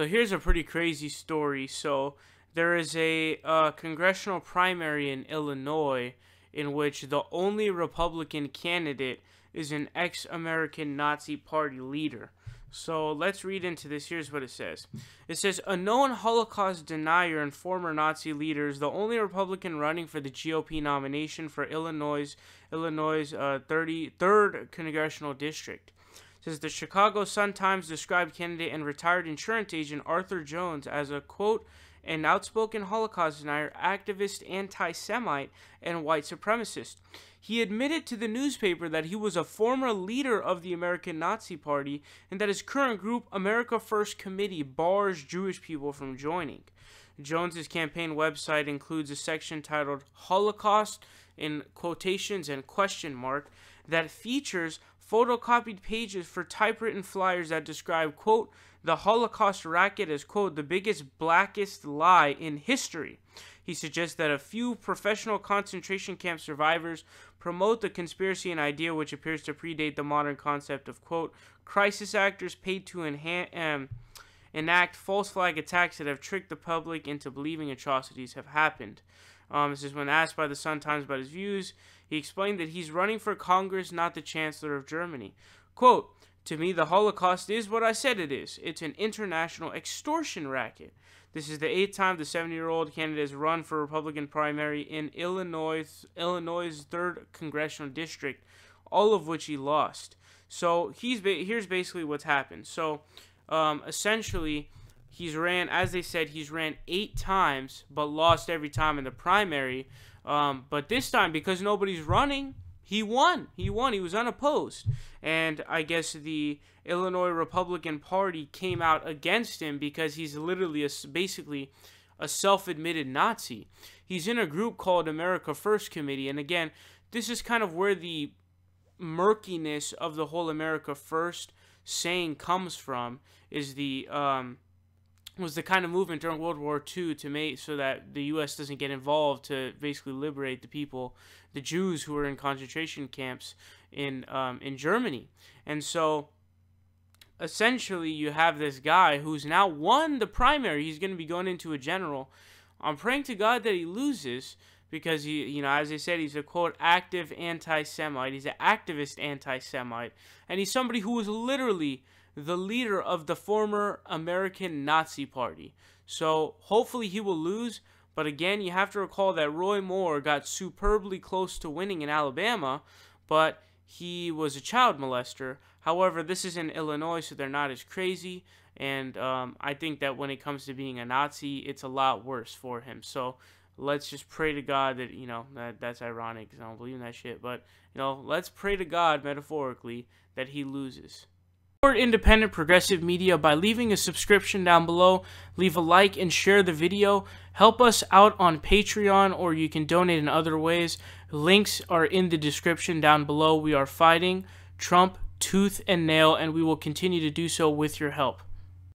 So here's a pretty crazy story. So there is a congressional primary in Illinois in which the only Republican candidate is an ex-American Nazi Party leader. So let's read into this. Here's what it says. It says, a known Holocaust denier and former Nazi leader is the only Republican running for the GOP nomination for Illinois' 33rd Congressional District. Says the Chicago Sun-Times described candidate and retired insurance agent Arthur Jones as a, quote, an outspoken Holocaust denier, activist, anti-Semite, and white supremacist. He admitted to the newspaper that he was a former leader of the American Nazi Party and that his current group, America First Committee, bars Jewish people from joining. Jones's campaign website includes a section titled Holocaust in quotations and question mark that features photocopied pages for typewritten flyers that describe, quote, the Holocaust racket as, quote, the biggest, blackest lie in history. He suggests that a few professional concentration camp survivors promote the conspiracy, an idea which appears to predate the modern concept of, quote, crisis actors paid to enact false flag attacks that have tricked the public into believing atrocities have happened. This is when asked by the Sun-Times about his views. He explained that he's running for Congress, not the Chancellor of Germany. Quote, to me, the Holocaust is what I said it is. It's an international extortion racket. This is the 8th time the 70-year-old candidate has run for Republican primary in Illinois' 3rd Congressional District, all of which he lost. So here's basically what's happened. So essentially, he's ran, as they said, he's ran 8 times, but lost every time in the primary. But this time, because nobody's running, he won. He was unopposed. And I guess the Illinois Republican Party came out against him because he's literally basically a self-admitted Nazi. He's in a group called America First Committee. And again, this is kind of where the murkiness of the whole America First saying comes from, is was the kind of movement during World War II to make so that the U.S. doesn't get involved to basically liberate the people, the Jews who were in concentration camps in Germany. And so essentially you have this guy who's now won the primary. He's going to be going into a general. I'm praying to God that he loses because he, you know, as I said, he's a, quote, active anti-Semite. He's an activist anti-Semite. And he's somebody who was literally the leader of the former American Nazi Party. So hopefully he will lose, but again, you have to recall that Roy Moore got superbly close to winning in Alabama, but he was a child molester. However, this is in Illinois, so they're not as crazy, and I think that when it comes to being a Nazi, it's a lot worse for him. So let's just pray to God that, you know, that's ironic because I don't believe in that shit, but, you know, let's pray to God, metaphorically, that he loses. Support independent progressive media by leaving a subscription down below, leave a like and share the video, help us out on Patreon, or you can donate in other ways. Links are in the description down below. We are fighting Trump tooth and nail, and we will continue to do so with your help.